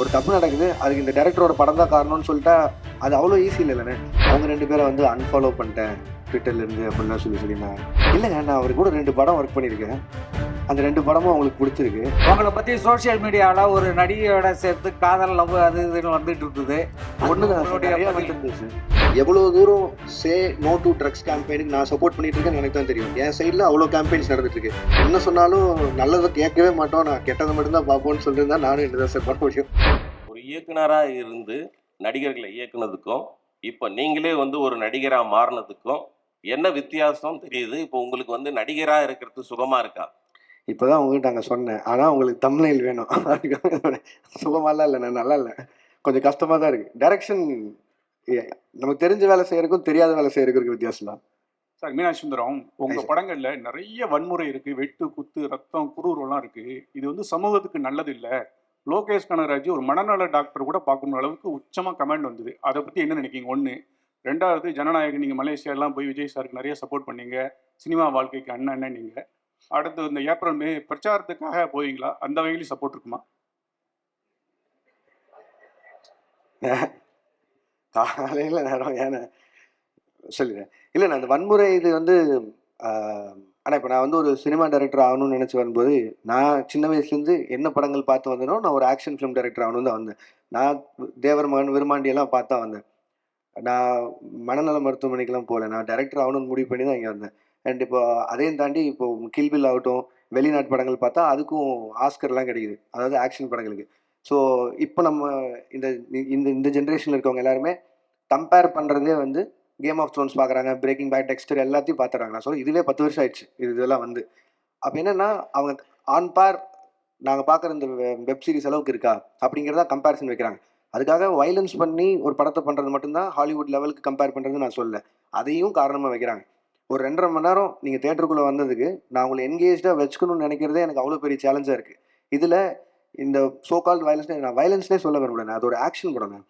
ஒரு தப்பு நடக்குது, அதுக்கு இந்த டைரக்டரோட படம் தான் காரணம்னு சொல்லிட்டா அது அவ்வளோ ஈஸி இல்லைல்லண்ணே. அவங்க 2 பேரை வந்து அன்ஃபாலோ பண்ணிட்டேன் ட்விட்டர்லேருந்து அப்படின்லாம் சொல்லியிருந்தாங்க. இல்லைங்க, நான் அவர் கூட 2 படம் ஒர்க் பண்ணியிருக்கேன். அந்த 2 படமும் அவங்களுக்கு பிடிச்சிருக்கு. அவங்கள பற்றி சோஷியல் மீடியாவில் ஒரு நடிகையோட சேர்த்து காதல் லவ் அது இதுன்னு வந்துட்டு இருந்தது. எவ்வளோ தூரம் சே நோ டு ட்ரக்ஸ் கேம்பெயினுக்கு நான் சப்போர்ட் பண்ணிட்டு இருக்கேன்னு எனக்கு தான் தெரியும். என் சைடில் அவ்வளோ கேம்பெயின்ஸ் நடந்துட்டு இருக்கு. என்ன சொன்னாலும் நல்லதை கேட்கவே மாட்டோம், நான் கெட்டதை மட்டும்தான் பார்ப்போம்னு சொல்லிட்டு தான் நானும் என்ன சார் பண்ண முடியும். ஒரு இயக்குனராக இருந்து நடிகர்களை இயக்குனதுக்கும் இப்போ நீங்களே வந்து ஒரு நடிகராக மாறினதுக்கும் என்ன வித்தியாசம் தெரியுது? இப்போ உங்களுக்கு வந்து நடிகராக இருக்கிறது சுகமா இருக்கா? இப்போதான் உங்ககிட்ட நாங்கள் சொன்னேன், ஆனால் உங்களுக்கு தம்ப்நெயில் வேணும். சுகமாலாம் இல்லை, நான் நல்லா இல்லை, கொஞ்சம் கஷ்டமாக தான் இருக்குது. டைரக்ஷன் நமக்கு தெரிஞ்ச வேலை செய்யறதுக்கும் தெரியாத வேலை செய்யறதுக்கு வித்தியாசம் தான் சார். மீனாட்சி சுந்தரம், உங்க படங்கள்ல நிறைய வன்முறை இருக்கு, வெட்டு குத்து ரத்தம் குரூரெல்லாம் இருக்கு. இது வந்து சமூகத்துக்கு நல்லது இல்லை. லோகேஷ் கனகராஜ் ஒரு மனநல டாக்டர் கூட பார்க்கணும் அளவுக்கு உச்சமா கமெண்ட் வந்தது. அதை பத்தி என்ன நினைக்கிங்க? ஒன்று. ரெண்டாவது, ஜனநாயகம், நீங்க மலேசியா எல்லாம் போய் விஜய் சாருக்கு நிறைய சப்போர்ட் பண்ணீங்க, சினிமா வாழ்க்கைக்கு அண்ணன் நீங்க. அடுத்து இந்த ஏப்ரல் மே பிரச்சாரத்துக்காக போவீங்களா? அந்த வகையிலும் சப்போர்ட் இருக்குமா? காலையில நேரம் ஏன்னா சொல்லிடுறேன். இல்லைண்ணா, அந்த வன்முறை இது வந்து ஆனால் இப்போ நான் வந்து ஒரு சினிமா டைரக்டர் ஆகணும்னு நினச்சி வரும்போது, நான் சின்ன வயசுலேருந்து என்ன படங்கள் பார்த்து வந்தேனோ, நான் ஒரு ஆக்ஷன் ஃபிலிம் டைரக்டர் ஆகணும்னு தான் வந்தேன். நான் தேவர் மகன், விருமாண்டியெல்லாம் பார்த்தா வந்தேன். நான் மனநல மருத்துவமனைக்கெல்லாம் போகல, நான் டைரக்டர் ஆகணும்னு முடிவு பண்ணி தான் இங்கே வந்தேன். அண்ட் இப்போ அதையும் தாண்டி இப்போ கில்பில் ஆகட்டும், வெளிநாட்டு படங்கள் பார்த்தா அதுக்கும் ஆஸ்கர்லாம் கிடைக்குது, அதாவது ஆக்ஷன் படங்களுக்கு. ஸோ இப்போ நம்ம இந்த இந்த இந்த ஜென்ரேஷனில் இருக்கவங்க எல்லாருமே கம்பேர் பண்ணுறதே வந்து கேம் ஆஃப் த்ரோன்ஸ் பார்க்குறாங்க, பிரேக்கிங் பேட், டெக்ஸ்டர் எல்லாத்தையும் பார்த்துறாங்க. நான் சொல்ல இதுவே 10 வருஷம் ஆயிடுச்சு இதெல்லாம் வந்து. அப்போ என்னென்னா அவங்க ஆன் பார் நாங்கள் பார்க்குற இந்த வெப் சீரிஸ் அளவுக்கு இருக்கா அப்படிங்கிறதா கம்பேரிசன் வைக்கிறாங்க. அதுக்காக வைலன்ஸ் பண்ணி ஒரு படத்தை பண்ணுறது மட்டும்தான் ஹாலிவுட் லெவலுக்கு கம்பேர் பண்ணுறது நான் சொல்ல, அதையும் காரணமாக வைக்கிறாங்க. ஒரு 2.5 மணி நேரம் நீங்கள் தேட்டருக்குள்ளே வந்ததுக்கு நான் உங்களை என்கேஜாக வச்சுக்கணும்னு நினைக்கிறதே எனக்கு அவ்வளோ பெரிய சேலஞ்சாக இருக்குது. இதில் இந்த சோகால்டு வயலன்ஸ், நான் வயலன்ஸ்னே சொல்ல விரும்புகிறேன், அது ஒரு ஆக்ஷன் படம்.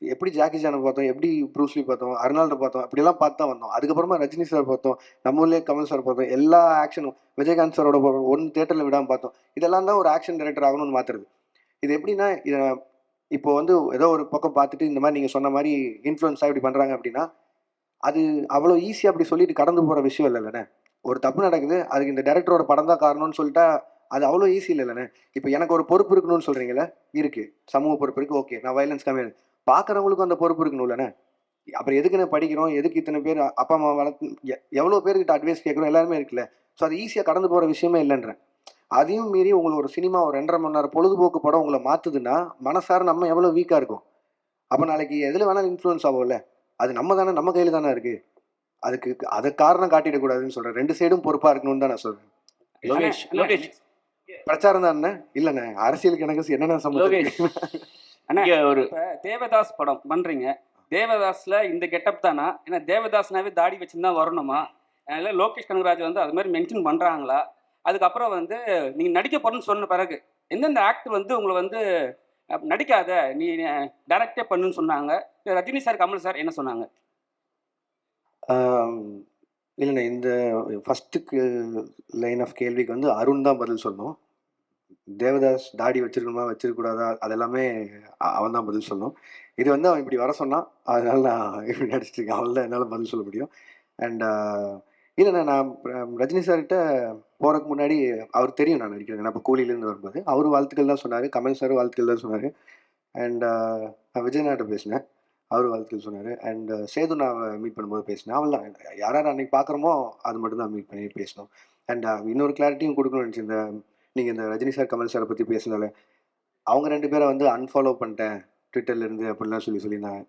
எப்படி ஜாக்கி சானை பார்த்தோம், எப்படி ப்ரூஸ்லி பார்த்தோம், அர்னால்டை பார்த்தோம், அப்படிலாம் பார்த்து தான் வந்தோம். அதுக்கப்புறமா ரஜினி சார் பார்த்தோம், நம்ம ஊர்லேயே கமல் சார் பார்த்தோம், எல்லா ஆக்ஷனும் விஜயகாந்த் சாரோட ஒன்று தேட்டரில் விடாமல் பார்த்தோம். இதெல்லாம் தான் ஒரு ஆக்ஷன் டைரக்டர் ஆகணும்னு மாற்றுறது. இது எப்படின்னா, இதை இப்போ வந்து ஏதோ ஒரு பக்கம் பார்த்துட்டு இந்த மாதிரி நீங்கள் சொன்ன மாதிரி இன்ஃப்ளூயன்ஸாக இப்படி பண்ணுறாங்க அப்படின்னா, அது அவ்வளோ ஈஸியாக அப்படி சொல்லிட்டு கடந்து போகிற விஷயம் இல்லைல்லண்ணே. ஒரு தப்பு நடக்குது, அதுக்கு இந்த டைரக்டரோட படம் தான் காரணம்னு சொல்லிட்டா அது அவ்வளோ ஈஸி இல்லைல்லண்ணே. இப்போ எனக்கு ஒரு பொறுப்பு இருக்கணும்னு சொல்கிறீங்களே, இருக்குது, சமூக பொறுப்பு இருக்குது, ஓகே, நான் வயலன்ஸ் கம்மியாக பார்க்குறவங்களுக்கும் அந்த பொறுப்பு இருக்கணும் இல்லைண்ணே. அப்புறம் எதுக்குன்னு படிக்கிறோம், எதுக்கு இத்தனை பேர் அப்பா அம்மா வளர்த்து எவ்வளோ பேர்கிட்ட அட்வைஸ் கேட்குறோம், எல்லாருமே இருக்குல்ல. ஸோ அது ஈஸியாக கடந்து போகிற விஷயமே இல்லைன்றேன். அதையும் மீறி உங்களுக்கு ஒரு சினிமா ஒரு 2.5 மணி நேரம் பொழுதுபோக்கு படம் உங்களை மாற்றுதுன்னா மனசார நம்ம எவ்வளோ வீக்காக இருக்கும். அப்போ நாளைக்கு எதில் வேணாலும் இன்ஃப்ளூயன்ஸ் ஆகும்ல, அது நம்ம தானே, நம்ம கையில் தானே இருக்குது. அதுக்கு அதை காரணம் காட்டிடக்கூடாதுன்னு சொல்கிறேன். 2 சைடும் பொறுப்பாக இருக்கணும்னு தான் நான் சொல்கிறேன். லோகேஷ் பிரச்சாரம் தான் இல்லைண்ணே, அரசியலுக்கு எனக்கு என்னென்ன சம்பந்தம்? ஒரு தேவதாஸ் படம் பண்றீங்க, தேவதாஸ்ல இந்த கெட்டப் தானா? ஏன்னா தேவதாஸ்னாவே தாடி வச்சுருந்தா வரணுமா? அதனால லோகேஷ் கனகராஜ் வந்து அது மாதிரி மென்ஷன் பண்றாங்களா? அதுக்கப்புறம் வந்து நீங்க நடிக்க போறேன்னு சொன்ன பிறகு எந்தெந்த ஆக்டர் வந்து உங்களை வந்து நடிக்காத, நீ டைரக்டே பண்ணுன்னு சொன்னாங்க? ரஜினி சார், கமல் சார் என்ன சொன்னாங்க? இல்லைண்ணே, இந்த ஃபஸ்ட்டுக்கு லைன் ஆஃப் கேள்விக்கு வந்து அருண் தான் பதில் சொல்லணும். தேவதாஸ் தாடி வச்சிருக்கணுமா வச்சிருக்கூடாதா அதெல்லாமே அவன் தான் பதில் சொல்லணும். இது வந்து அவன் இப்படி வர சொன்னான், அதனால நான் இப்படி நடிச்சிட்டு இருக்கேன், அவள் தான் என்னால் பதில் சொல்ல முடியும். அண்ட் இல்லைண்ணா, நான் ரஜினி சார்கிட்ட போகிறதுக்கு முன்னாடி அவர் தெரியும் நான் நடிக்கிறேன். நான் இப்போ கூலியிலேருந்து வரும்போது அவர் வாழ்த்துக்கள் தான் சொன்னார், கமல் சார் வாழ்த்துக்கள் தான் சொன்னார். அண்ட் நான் விஜயநாட்ட பேசினேன், அவர் வாழ்த்துக்கள் சொன்னார். அண்ட் சேது நான் மீட் பண்ணும்போது பேசினேன். அவள் தான் யார் யார் அன்றைக்கி பார்க்குறோமோ அது மட்டும் தான் மீட் பண்ணி பேசணும். அண்ட் இன்னொரு கிளாரிட்டியும் கொடுக்கணும்னு நினச்சி, இந்த நீங்கள் இந்த ரஜினி சார், கமல் சாரை பற்றி பேசினால அவங்க 2 பேரை வந்து அன்ஃபாலோ பண்ணிட்டேன் ட்விட்டர்லேருந்து அப்படின்லாம் சொல்லியிருந்தாங்க.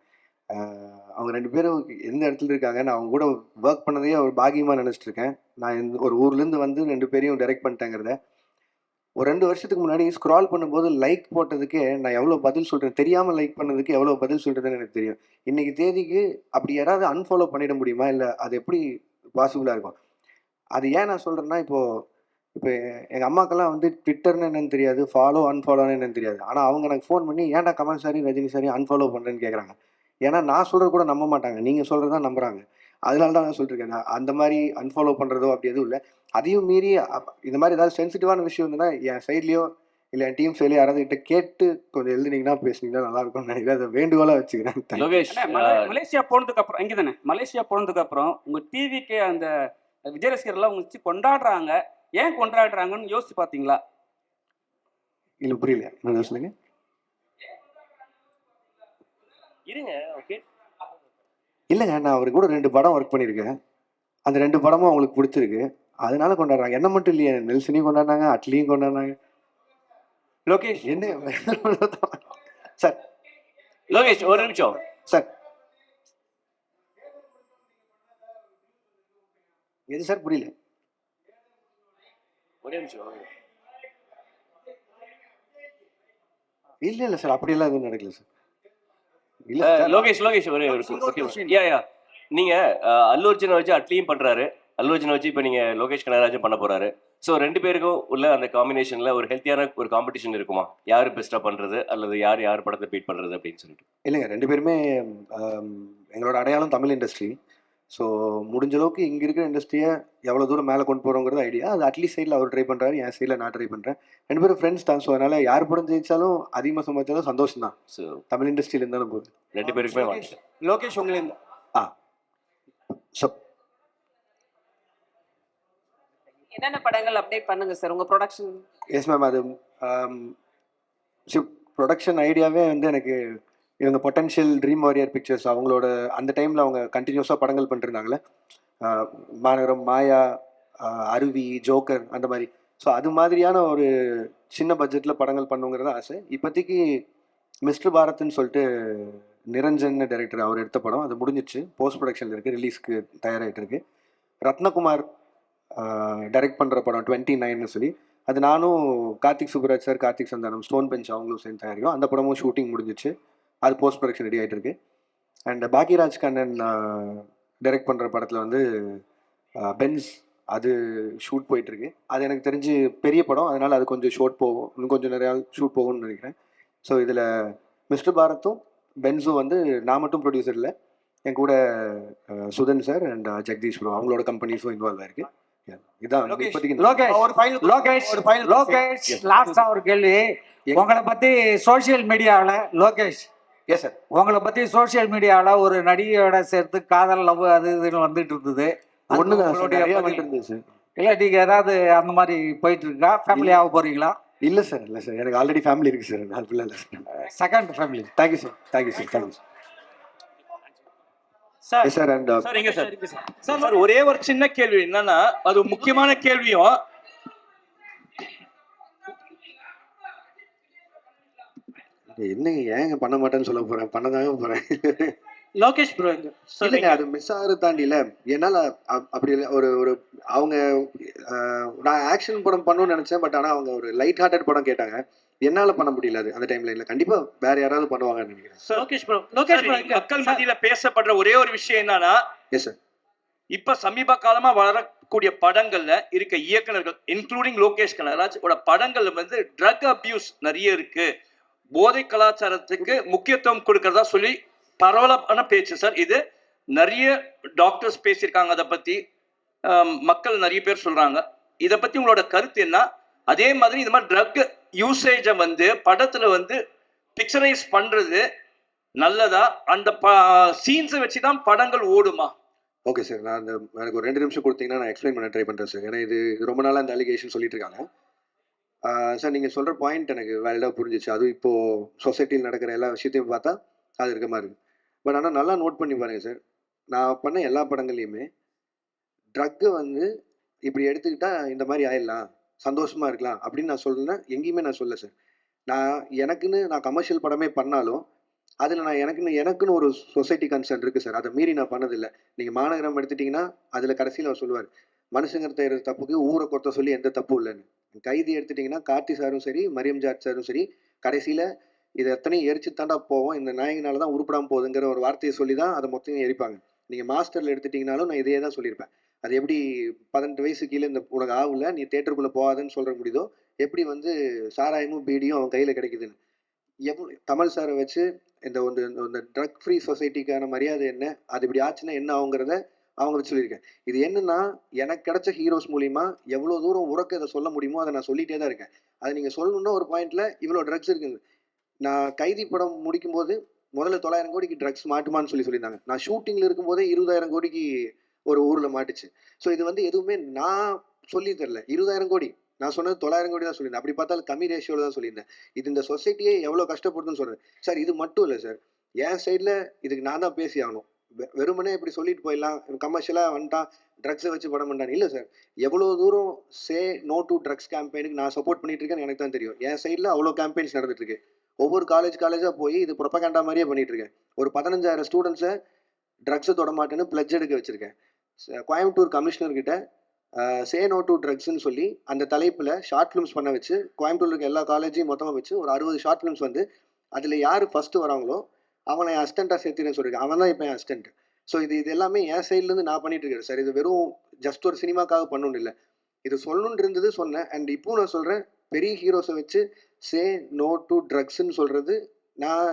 அவங்க 2 பேரும் எந்த இடத்துல இருக்காங்க, நான் அவங்க கூட ஒர்க் பண்ணதையே ஒரு பாகியமாக நினச்சிட்டு இருக்கேன். நான் ஒரு ஊர்லேருந்து வந்து 2 பேரையும் டைரக்ட் பண்ணிட்டேங்கிறத ஒரு 2 வருஷத்துக்கு முன்னாடி ஸ்க்ரால் பண்ணும்போது லைக் போட்டதுக்கே நான் எவ்வளோ பதில் சொல்கிறேன், தெரியாமல் லைக் பண்ணதுக்கு எவ்வளோ பதில் சொல்கிறதுன்னு எனக்கு தெரியும். இன்றைக்கி தேதிக்கு அப்படி யாராவது அன்ஃபாலோ பண்ணிட முடியுமா? இல்லை அது எப்படி பாசிபிளாக இருக்கும்? அது ஏன் நான் சொல்கிறேன்னா, இப்போ எங்கள் அம்மாக்கெல்லாம் வந்து ட்விட்டர்னு என்னன்னு தெரியாது, ஃபாலோ அன்ஃபாலோன்னு என்னன்னு தெரியாது. ஆனால் அவங்க எனக்கு ஃபோன் பண்ணி ஏன்டா கமல் சாரையும் ரஜினி சாரையும் அன்ஃபாலோ பண்ணுறேன்னு கேட்குறாங்க. ஏன்னா நான் சொல்கிறது கூட நம்ப மாட்டாங்க, நீங்கள் சொல்கிறது தான் நம்புகிறாங்க. அதனால தான் நான் சொல்லியிருக்கேன். நான் அந்த மாதிரி அன்ஃபாலோ பண்ணுறதோ அப்படி எதுவும் இல்லை. அதையும் மீறி இந்த மாதிரி ஏதாவது சென்சிட்டிவான விஷயம் இருந்ததுன்னா என் சைட்லேயோ இல்லை என் டீம் சொல்லி யாராவது கிட்ட கேட்டு கொஞ்சம் எழுதுனீங்கன்னா பேசுனீங்கன்னா நல்லா இருக்கும்னு நினைக்கிறேன். அதை வேண்டுகோளாக வச்சுக்கிறேன். Thank you. Lokesh Anna, Malaysia போனதுக்கு அப்புறம் இங்கே தானே மலேசியா போனதுக்கு அப்புறம் உங்க டிவிக்கு அந்த விஜய் ரசிகர்லாம் உங்க வச்சு கொண்டாடுறாங்க. ஏன் கொண்டாடுறாங்கன்னு யோசிச்சு பார்த்தீங்களா? இல்லை புரியல, என்ன சொல்லுங்க. இருங்க, ஓகே. இல்லைங்க, நான் அவர் கூட 2 படம் ஒர்க் பண்ணியிருக்கேன். அந்த 2 படமும் அவங்களுக்கு பிடிச்சிருக்கு, அதனால கொண்டாடுறாங்க. என்ன மட்டும் இல்லையே, நெல்சனையும் கொண்டாடினாங்க, அட்லியும் கொண்டாடினாங்க. லோகேஷ் என்ன சார் லோகேஷ் ஒரு நிமிஷம். சார் எது சார் புரியல? ஒரே நிமிஷம். இல்லை இல்லை சார், அப்படியெல்லாம் எதுவும் நடக்கல சார். இல்லை லோகேஷ் ஒரே ஒரு யா நீங்க அல்லு அர்ஜுனை வச்சு அட்லியும் பண்றாரு, அல்லு அர்ஜுனை வச்சு இப்போ நீங்க லோகேஷ் கனகராஜும் பண்ண போறாரு. ஸோ 2 பேருக்கும் உள்ள அந்த காம்பினேஷன்ல ஒரு ஹெல்த்தியான ஒரு காம்படிஷன் இருக்குமா? யாரு பெஸ்டா பண்றது அல்லது யார் படத்தை பீட் பண்றது அப்படின்னு சொல்லிட்டு? இல்லைங்க, 2 பேருமே எங்களோட அடையாளம் தமிழ் இண்டஸ்ட்ரி. ஸோ முடிஞ்ச அளவுக்கு இங்கே இருக்கிற இண்டஸ்ட்ரியை எவ்வளோ தூரம் மேலே கொண்டு போகிறோங்கிறது ஐடியா. அது அட்லீஸ்ட் சைடில் அவர் ட்ரை பண்ணுறாரு, என் சைடில் நான் ட்ரை பண்ணுறேன். 2 பேரும் ஃப்ரெண்ட்ஸ் தான். ஸோ அதனால் யார் படம் ஜெயிச்சாலும் அதிகமாக சம்பாதிச்சாலும் சந்தோஷம் தான். ஸோ தமிழ் இண்டஸ்ட்ரியில் இருந்தாலும் போகுது. 2 பேருக்குமே வாங்க. லோகேஷ் உங்களை ஸோ என்னென்ன படங்கள் அப்டேட் பண்ணுங்க சார் உங்க ப்ரொடக்ஷன்? எஸ் மேம், அது ப்ரொடக்ஷன் ஐடியாவே வந்து எனக்கு இவங்க பொட்டன்ஷியல் ட்ரீம் வாரியர் பிக்சர்ஸ் அவங்களோட அந்த டைமில் அவங்க கண்டினியூஸாக படங்கள் பண்ணிருந்தாங்களே, மாநகரம், மாயா, அருவி, ஜோக்கர் அந்த மாதிரி. ஸோ அது மாதிரியான ஒரு சின்ன பட்ஜெட்டில் படங்கள் பண்ணுங்கிறது ஆசை. இப்போதைக்கு மிஸ்டர் பாரத்ன்னு சொல்லிட்டு நிரஞ்சன் டைரக்டர் அவர் எடுத்த படம், அது முடிஞ்சிச்சு, போஸ்ட் ப்ரொடக்ஷனில் இருக்குது, ரிலீஸ்க்கு தயாராகிட்டு இருக்கு. ரத்னகுமார் டைரக்ட் பண்ணுற படம் 29ன்னு சொல்லி, அது நானும் Karthik Subbaraj sir, Karthik Santhanam, stone bench அவங்களும் சேர்ந்து தயாரிக்கும். அந்த படமும் ஷூட்டிங் முடிஞ்சிச்சு, அது போஸ்ட் ப்ரொடக்ஷன் ரெடி ஆகிட்டு இருக்கு. அண்ட் பாக்கியராஜ் கண்ணன் டைரக்ட் பண்ணுற படத்தில் வந்து பென்ஸ், அது ஷூட் போயிட்டுருக்கு. அது எனக்கு தெரிஞ்சு பெரிய படம், அதனால் அது கொஞ்சம் ஷூட் போகும், இன்னும் கொஞ்சம் நிறையா ஷூட் போகும்னு நினைக்கிறேன். ஸோ இதில் மிஸ்டர் பாரத்தும் பென்ஸும் வந்து நான் மட்டும் ப்ரொடியூசர் இல்லை, என் கூட Sudhan sir and Jagadeesh bro அவங்களோட கம்பெனிஸும் இன்வால்வ் ஆயிருக்கு. இதான் லோகேஷ் லாஸ்டா ஒரு கேள்வி. உங்களை பத்தி சோசியல் மீடியாவில் லோகேஷ், எஸ் சார், உங்களை பத்தி சோசியல் மீடியாவில் ஒரு நடிகையோட சேர்த்து காதல் லவ் அது இதுன்னு வந்துட்டு இருந்தது. இல்லை நீங்கள் ஏதாவது அந்த மாதிரி போயிட்டு இருக்கா? ஃபேமிலியாக போறீங்களா? இல்லை சார், இல்லை சார், எனக்கு ஆல்ரெடி ஃபேமிலி இருக்கு சார், அது இல்லை sir. Second family. Thank you sir, thank you sir, thank you sir. Sir and சரிங்க சார். சார் ஒரே ஒரு சின்ன கேள்வி என்னன்னா, அது முக்கியமான கேள்வியும், என்னங்க ஏங்க பண்ண மாட்டேன்னு சொல்ல போறேன், பண்ணதாங்க போறேன். லோகேஷ் ப்ரோ இல்லைங்க, அது மிஸ் ஆகுறது தாண்டி இல்லை, என்னால் அப்படி இல்லை. ஒரு அவங்க நான் ஆக்ஷன் படம் பண்ணணும்னு நினைச்சேன், பட் ஆனால் அவங்க ஒரு லைட் ஹார்ட்டட் படம் கேட்டாங்க, என்னால் பண்ண முடியல. அது அந்த டைம்ல இல்லை, கண்டிப்பா வேற யாராவது பண்ணுவாங்கன்னு நினைக்கிறேன். லோகேஷ் ப்ரோ மக்கள் மத்தியில பேசப்படுற ஒரே ஒரு விஷயம் என்னன்னா, எஸ் சார், இப்ப சமீப காலமா வளரக்கூடிய படங்கள்ல இருக்க இயக்குனர்கள் இன்க்ளூடிங் லோகேஷ் கனகராஜ் படங்கள்ல வந்து ட்ரக் அபியூஸ் நிறைய இருக்கு, போதை கலாச்சாரத்துக்கு முக்கியத்துவம் கொடுக்கறதா சொல்லி பரவலான பேச்சு சார். இது நிறைய டாக்டர்ஸ் பேசியிருக்காங்க, அதை பத்தி மக்கள் நிறைய பேர் சொல்றாங்க. இதை பத்தி உங்களோட கருத்து என்ன? அதே மாதிரி இந்த மாதிரி ட்ரக் யூசேஜை வந்து படத்துல வந்து பிக்சரைஸ் பண்றது நல்லதா? அந்த சீன்ஸை வச்சுதான் படங்கள் ஓடுமா? ஓகே சார், நான் அந்த எனக்கு ஒரு 2 நிமிஷம் கொடுத்தீங்கன்னா நான் எக்ஸ்பிளைன் பண்ண ட்ரை பண்ணுறேன் சார். ஏன்னா இது ரொம்ப நாளாக இந்த அலிகேஷன் சொல்லிட்டு இருக்காங்க சார். நீங்கள் சொல்கிற பாயிண்ட் எனக்கு வேலிடாக புரிஞ்சிச்சு. அதுவும் இப்போது சொசைட்டியில் நடக்கிற எல்லா விஷயத்தையும் பார்த்தா அது இருக்க மாதிரி இருக்குது. பட் ஆனால் நல்லா நோட் பண்ணி பாருங்கள் சார், நான் பண்ண எல்லா படங்கள்லையுமே ட்ரக்கை வந்து இப்படி எடுத்துக்கிட்டால் இந்த மாதிரி ஆயிடலாம், சந்தோஷமாக இருக்கலாம் அப்படின்னு நான் சொல்கிறேன்னா எங்கேயுமே நான் சொல்ல சார். நான் கமர்ஷியல் படமே பண்ணாலும் அதில் நான் எனக்குன்னு ஒரு சொசைட்டி கன்சர்ன் இருக்குது சார், அதை மீறி நான் பண்ணதில்லை. நீங்கள் மாநகரம் எடுத்துட்டிங்கன்னா அதில் கடைசியில் அவர் சொல்லுவார், மனுஷங்கிற செய்கிற தப்புக்கு ஊரை கொத்த சொல்லி எந்த தப்பும் இல்லைன்னு. கைதி எடுத்துட்டிங்கன்னா கார்த்தி சாரும் சரி, மரியம் ஜாட் சாரும் சரி, கடைசியில் இதை எத்தனையும் எரிச்சு தாண்டா போவோம், இந்த நாயகனால தான் உருப்படாமல் போகுதுங்கிற ஒரு வார்த்தையை சொல்லி தான் அதை மொத்தம் எரிப்பாங்க. நீங்கள் மாஸ்டரில் எடுத்துட்டிங்கனாலும் நான் இதே தான் சொல்லியிருப்பேன். அது எப்படி 18 வயசு கீழே இந்த உனக்கு ஆகல, நீ தேட்டருக்குள்ளே போகாதுன்னு சொல்கிற முடியுதோ, எப்படி வந்து சாராயமும் பீடியும் அவன் கையில் கிடைக்குதுன்னு. கமல் சாரை வச்சு இந்த ட்ரக் ஃப்ரீ சொசைட்டிக்கான மரியாதை என்ன, அது இப்படி ஆச்சுன்னா என்ன ஆகுங்கிறத அவங்க வச்சு சொல்லியிருக்கேன். இது என்னன்னா, எனக்கு கிடைச்ச ஹீரோஸ் மூலிமா எவ்வளோ தூரம் உறக்க இதை சொல்ல முடியுமோ அதை நான் சொல்லிகிட்டே தான் இருக்கேன். அதை நீங்கள் சொல்லணுன்னா ஒரு பாயிண்ட்ல இவ்வளோ ட்ரக்ஸ் இருக்குங்க. நான் கைதி படம் முடிக்கும்போது முதல்ல 900 கோடிக்கு ட்ரக்ஸ் மாட்டுமான்னு சொல்லியிருந்தாங்க. நான் ஷூட்டிங்கில் இருக்கும்போதே 20,000 கோடிக்கு ஒரு ஊரில் மாட்டுச்சு. ஸோ இது வந்து எதுவுமே நான் சொல்லி தரல. 20,000 கோடி நான் சொன்னது 900 கோடி தான் சொல்லியிருந்தேன். அப்படி பார்த்தாலும் கம்மி ரேஷியோவில் தான் சொல்லியிருந்தேன். இது இந்த சொசைட்டியே எவ்வளோ கஷ்டப்படுதுன்னு சொல்கிறேன் சார். இது மட்டும் இல்லை சார், என் சைடில் இதுக்கு நான் தான் பேசி ஆகணும். வெறுமனே இப்படி சொல்லிட்டு போயிடலாம், கமர்ஷியலாக வந்துட்டான் ட்ரக்ஸை வச்சு படம் பண்ணான் இல்லை சார். எவ்வளோ தூரம் சே நோ டு ட்ரக்ஸ் கேம்பெயினுக்கு நான் சப்போர்ட் பண்ணிட்டு இருக்கேன்னு எனக்கு தான் தெரியும். என் சைடில் அவ்வளோ கேம்பெயின்ஸ் நடந்துட்டு இருக்கு. ஒவ்வொரு காலேஜாக போய் இது ப்ரொபகண்டா மாதிரியே பண்ணிட்டு இருக்கேன். ஒரு 15,000 ஸ்டூடெண்ட்ஸை ட்ரக்ஸை தொட மாட்டேன்னு பிளட்ஜ் எடுக்க வச்சிருக்கேன். கோயம்புத்தூர் கமிஷனர்கிட்ட சே நோ டு ட்ரக்ஸ்ன்னு சொல்லி அந்த தலைப்பில் ஷார்ட் ஃபிலிம்ஸ் பண்ண வச்சு கோயம்புத்தூர் இருக்க எல்லா காலேஜையும் மொத்தமாக வச்சு ஒரு 60 ஷார்ட் ஃபிலிம்ஸ் வந்து அதில் யார் ஃபஸ்ட்டு வராங்களோ அவனை என் அசிஸ்டண்ட்டாக சேர்த்துறேன்னு சொல்லியிருக்கேன். அவன் தான் இப்போ என் அசிஸ்டன்ட். ஸோ இது எல்லாமே என் சைட்லேருந்து நான் பண்ணிட்டு இருக்கேன் சார். இது வெறும் ஜஸ்ட் ஒரு சினிமாக்காக பண்ணணும் இல்லை, இது சொல்லணுன்னு இருந்தது சொன்னேன். அண்ட் இப்போ நான் சொல்கிறேன், பெரிய ஹீரோஸை வச்சு சே நோ டு ட்ரக்ஸ்ன்னு சொல்கிறது நான்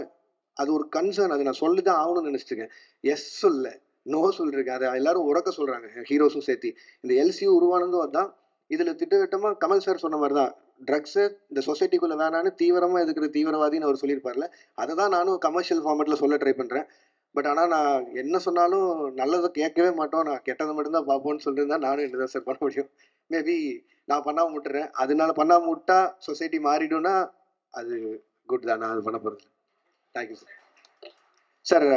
அது ஒரு கன்சர்ன், அது நான் சொல்லி தான் ஆகணும்னு நினச்சிருக்கேன். எஸ் சொல்ல நோ சொல்லியிருக்கேன். அதை எல்லாரும் உறக்க சொல்கிறாங்க, ஹீரோஸும் சேர்த்து. இந்த எல்சியூ உருவானதும் அதுதான். இதில் திட்டவட்டமாக கமல் சார் சொன்ன மாதிரி தான், ட்ரக்ஸை இந்த சொசைட்டிக்குள்ளே வேணான்னு தீவிரமாக எதுக்குற தீவிரவாதின்னு அவர் சொல்லியிருப்பார்ல, அதை தான் நானும் கமர்ஷியல் ஃபார்மேட்டில் சொல்ல ட்ரை பண்ணுறேன். பட் ஆனால் நான் என்ன சொன்னாலும் நல்லதை கேட்கவே மாட்டோம், நான் கெட்டதை மட்டும்தான் பார்ப்போன்னு சொல்லியிருந்தா நானும் என்ன தான் சார் பண்ண முடியும். மேபி நான் பண்ணாமல் விட்டுறேன், அதனால பண்ணாமல் விட்டா சொசைட்டி மாறிடும்னா அது குட் தான், நான் அது பண்ண போகிறது. Thank you sir. சார்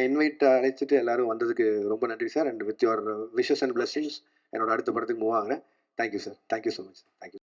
இன்வைட் அழைச்சிட்டு எல்லாரும் வந்ததுக்கு ரொம்ப நன்றி sir. And with your wishes and blessings என்னோட அடுத்த படத்துக்கு மூவ் ஆகுறேன். Thank you sir. Thank you so much. Thank you.